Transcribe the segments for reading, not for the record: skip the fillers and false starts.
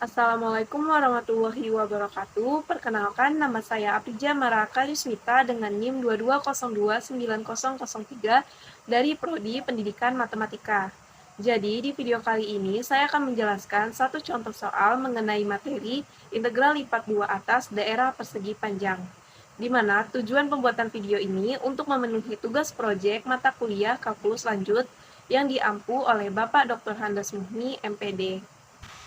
Assalamualaikum warahmatullahi wabarakatuh. Perkenalkan, nama saya Apija Maraka Yusmita dengan NIM 22029003 dari Prodi Pendidikan Matematika. Jadi, di video kali ini saya akan menjelaskan satu contoh soal mengenai materi integral lipat 2 atas daerah persegi panjang, di mana tujuan pembuatan video ini untuk memenuhi tugas proyek mata kuliah kalkulus lanjut yang diampu oleh Bapak Dr. Handas Muhni, MPD.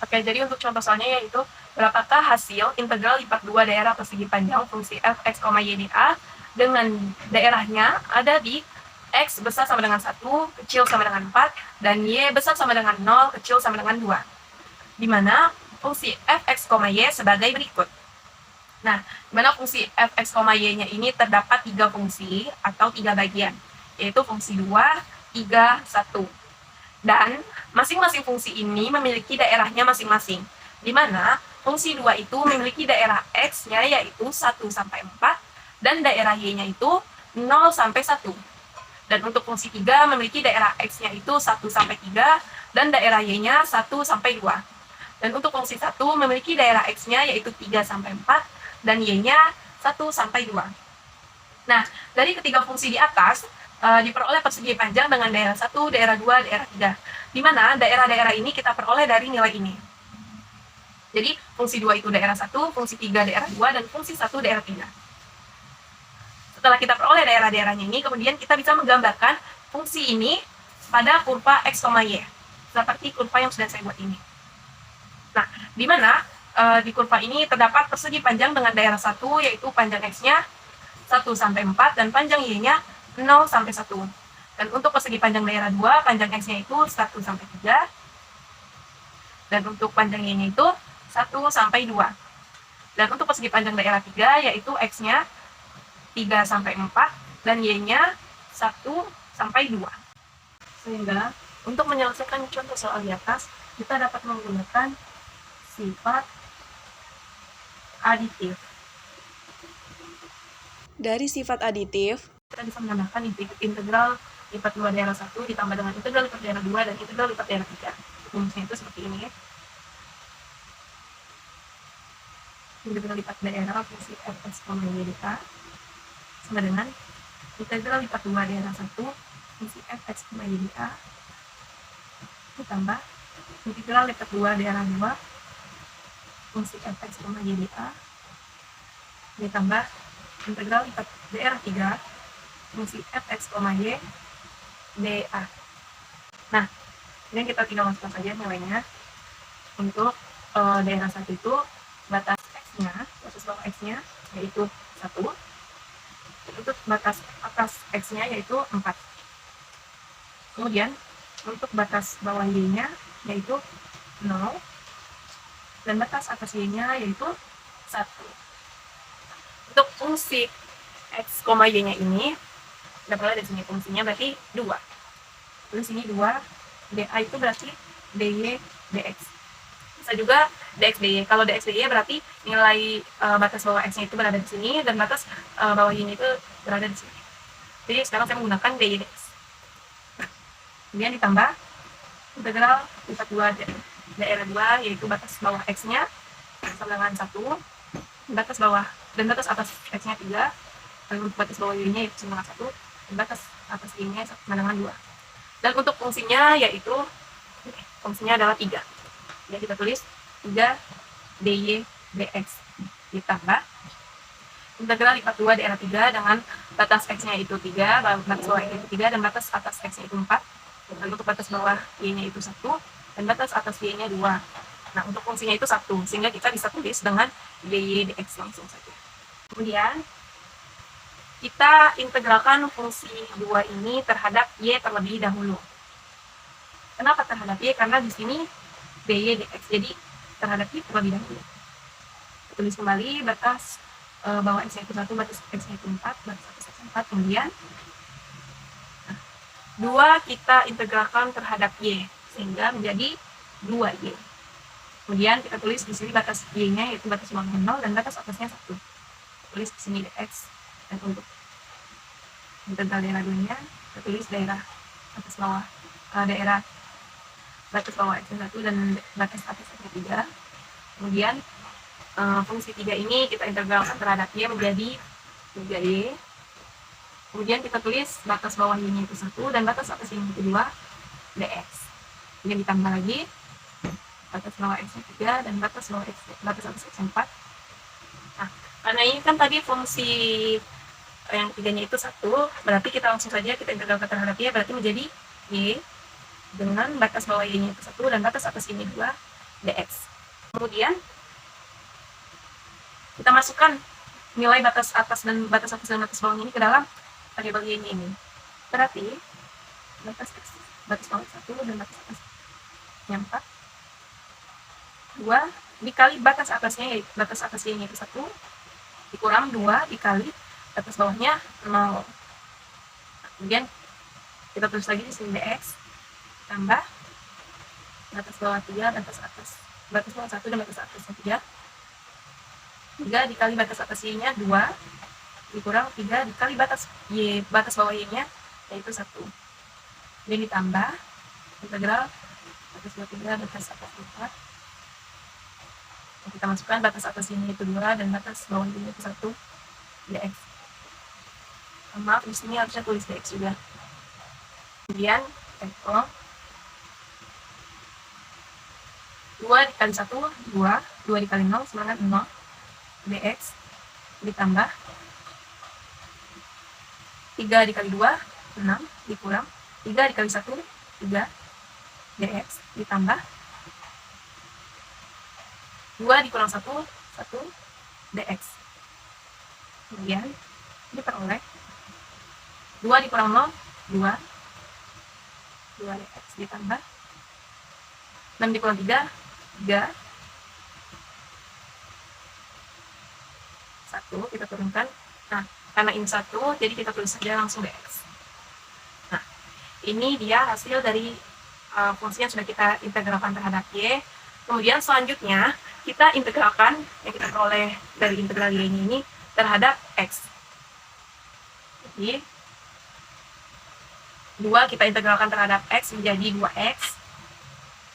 Oke, jadi untuk contoh soalnya yaitu berapakah hasil integral lipat 2 daerah persegi panjang fungsi f(x, y) dA dengan daerahnya ada di x besar sama dengan 1, kecil sama dengan 4, dan y besar sama dengan 0, kecil sama dengan 2. Di mana fungsi f(x, y) sebagai berikut. Nah, di mana fungsi f(x, y)-nya ini terdapat 3 fungsi atau 3 bagian, yaitu fungsi 2, 3, 1. Dan masing-masing fungsi ini memiliki daerahnya masing-masing, di mana fungsi 2 itu memiliki daerah x-nya yaitu 1 sampai 4, dan daerah y-nya itu 0 sampai 1. Dan untuk fungsi 3 memiliki daerah x-nya itu 1 sampai 3, dan daerah y-nya 1 sampai 2. Dan untuk fungsi 1 memiliki daerah x-nya yaitu 3 sampai 4, dan y-nya 1 sampai 2. Nah, dari ketiga fungsi di atas, diperoleh persegi panjang dengan daerah 1, daerah 2, daerah 3. Di mana daerah-daerah ini kita peroleh dari nilai ini. Jadi, fungsi 2 itu daerah 1, fungsi 3 daerah 2, dan fungsi 1 daerah 3. Setelah kita peroleh daerah-daerahnya ini, kemudian kita bisa menggambarkan fungsi ini pada kurva x, y. Seperti kurva yang sudah saya buat ini. Nah, di mana di kurva ini terdapat persegi panjang dengan daerah 1, yaitu panjang x-nya 1 sampai 4, dan panjang y-nya 0 sampai 1. Dan untuk persegi panjang daerah 2, panjang x-nya itu 1 sampai 3. Dan untuk panjang y-nya itu 1 sampai 2. Dan untuk persegi panjang daerah 3, yaitu x-nya 3 sampai 4, dan y-nya 1 sampai 2. Sehingga, untuk menyelesaikan contoh soal di atas, kita dapat menggunakan sifat aditif. Dari sifat aditif, kita bisa menambahkan integral lipat 2 daerah 1 ditambah dengan integral lipat daerah 2 dan integral lipat daerah 3. Rumusnya itu seperti ini. Integral lipat daerah fungsi f(x, y) dA sama dengan integral lipat 2 daerah 1 fungsi f(x, y) dA ditambah integral lipat 2 daerah 2 fungsi f(x, y) dA ditambah integral lipat daerah 3 fungsi f(x, y) dA. Nah, ini kita tinggal masukkan saja nilainya. Untuk daerah 1 itu batas x-nya, batas bawah x-nya yaitu 1. Untuk batas atas x-nya yaitu 4. Kemudian untuk batas bawah y-nya yaitu 0, dan batas atas y-nya yaitu 1. Untuk fungsi x, y-nya ini kita peroleh dari sini fungsinya berarti 2. Terus sini 2, dA itu berarti dy dx. Bisa juga dx dy. Kalau dx dy berarti nilai batas bawah x-nya itu berada di sini, dan batas bawah y-nya itu berada di sini. Jadi sekarang saya menggunakan dy dx. Nah, kemudian ditambah integral lipat 2 daerah 2 yaitu batas bawah x-nya sama dengan 1, batas bawah dan batas atas x-nya 3, dan untuk batas bawah y-nya yaitu sama dengan 1, dan batas atas y-nya sama dengan 2. Dan untuk fungsinya yaitu fungsinya adalah 3. Jadi kita tulis 3 dy dx ditambah integral lipat 2 daerah 3 dengan batas x-nya itu 3, batas bawah y-nya itu 3, dan batas atas x-nya itu 4. Dan untuk batas bawah y-nya itu 1, dan batas atas y-nya 2. Nah, untuk fungsinya itu 1, sehingga kita bisa tulis dengan dy dx langsung saja. Kemudian, kita integralkan fungsi 2 ini terhadap y terlebih dahulu. Kenapa terhadap y? Karena di sini dy dx, jadi terhadap y terlebih dahulu. Tulis kembali batas bawah x-nya itu 1, batas x-nya itu 4, batas atas x-nya 4. Kemudian 2 kita integralkan terhadap y, sehingga menjadi 2y. Kemudian kita tulis di sini batas y-nya yaitu batas bawahnya 0, dan batas atasnya 1. Tulis di sini dx, dan untuk integral daerah 2-nya kita tulis daerah atas bawah daerah batas bawah x-nya 1 dan batas atas x-nya 3. Kemudian fungsi 3 ini kita integralkan terhadap Y menjadi 3Y. Kemudian kita tulis batas bawah Y-nya itu 1 dan batas atas Y-nya itu 2 dx. Kemudian ditambah lagi batas bawah X-nya 3 dan batas atas X-nya 4. Nah, karena ini kan tadi fungsi yang 3-nya itu 1, berarti kita langsung saja kita integralkan terhadap Y, berarti menjadi Y dengan batas bawah Y-nya itu 1 dan batas atas Y-nya 2 dx. Kemudian kita masukkan nilai batas atas dan batas bawahnya ini ke dalam variabel Y-nya ini. Berarti batas bawah 1 dan batas atasnya 4, 2 dikali batas atasnya, batas atas Y-nya itu 1 dikurang 2 dikali batas bawahnya 0. Kemudian kita tulis lagi di sini dx tambah batas bawah 3, batas bawah 1 dan batas atasnya 3 dikali batas atas Y-nya 2 dikurang 3 dikali batas bawah Y-nya yaitu 1. Kemudian ditambah integral batas bawah 3 batas atas 4. Kita masukkan batas atas Y-nya itu 2 dan batas bawah Y-nya itu 1 dx. Maaf, di sini harusnya tulis dx juga. Kemudian equal 2 dikali 1 2 dikali 0 sama dengan 0 dx ditambah 3 dikali 2 6 dikurang 3 dikali 1 3 dx ditambah 2 dikurang 1 1 dx. Kemudian diperoleh 2 dikurang 0 2 dx ditambah 6 dikurang 3 3 1 kita turunkan. Nah, karena ini 1 jadi kita tulis saja langsung dx. Nah, ini dia hasil dari fungsi yang sudah kita integralkan terhadap Y. Kemudian selanjutnya kita integralkan yang kita peroleh dari integral Y ini terhadap X. Jadi 2 kita integralkan terhadap X menjadi 2X.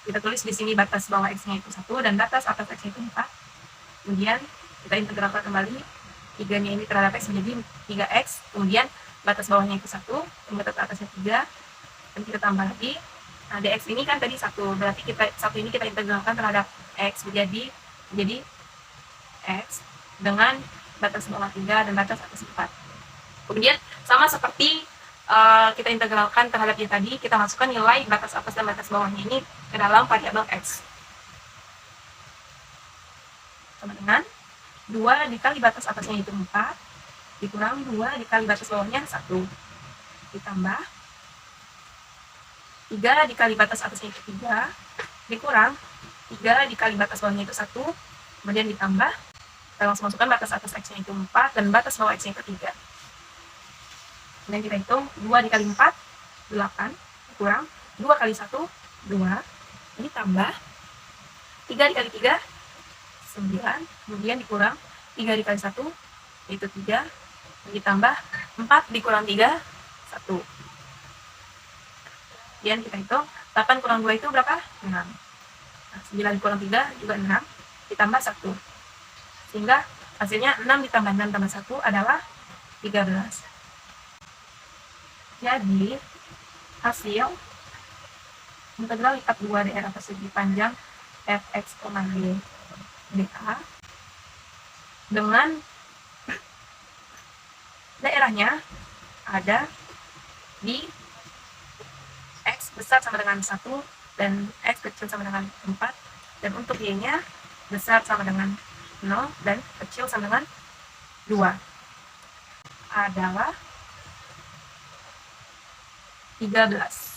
Kita tulis di sini batas bawah X-nya itu 1 dan batas atas X-nya itu 4. Kemudian kita integralkan kembali 3-nya ini terhadap X menjadi 3X. Kemudian batas bawahnya itu 1 dan batas atasnya 3. Dan kita tambah lagi. Nah, dx ini kan tadi 1, berarti satu ini kita integralkan terhadap X menjadi X dengan batas bawah 3 dan batas atas 4. Kemudian sama seperti kita integralkan terhadap Y tadi, kita masukkan nilai batas atas dan batas bawahnya ini ke dalam variabel X. Sama dengan 2 dikali batas atasnya itu 4, dikurang 2 dikali batas bawahnya 1, ditambah 3 dikali batas atasnya itu 3, dikurang 3 dikali batas bawahnya itu 1, kemudian ditambah, kita langsung masukkan batas atas X-nya itu 4 dan batas bawah X-nya itu 3. Kemudian kita hitung 2 dikali 4 8 kurang 2 kali 1 2 ditambah 3 dikali 3 9, kemudian dikurang 3 dikali 1 yaitu 3, ditambah 4 dikurang 3 1. Kemudian kita hitung 8 kurang 2 itu berapa? 6. Nah, 9 dikurang 3 juga 6 ditambah 1, sehingga hasilnya 6 ditambah 6 tambah 1 adalah 13. Jadi, hasil integral lipat 2 daerah persegi panjang fx, y dA dengan daerahnya ada di x besar sama dengan 1 dan x kecil sama dengan 4, dan untuk y-nya besar sama dengan 0 dan kecil sama dengan 2 adalah 13.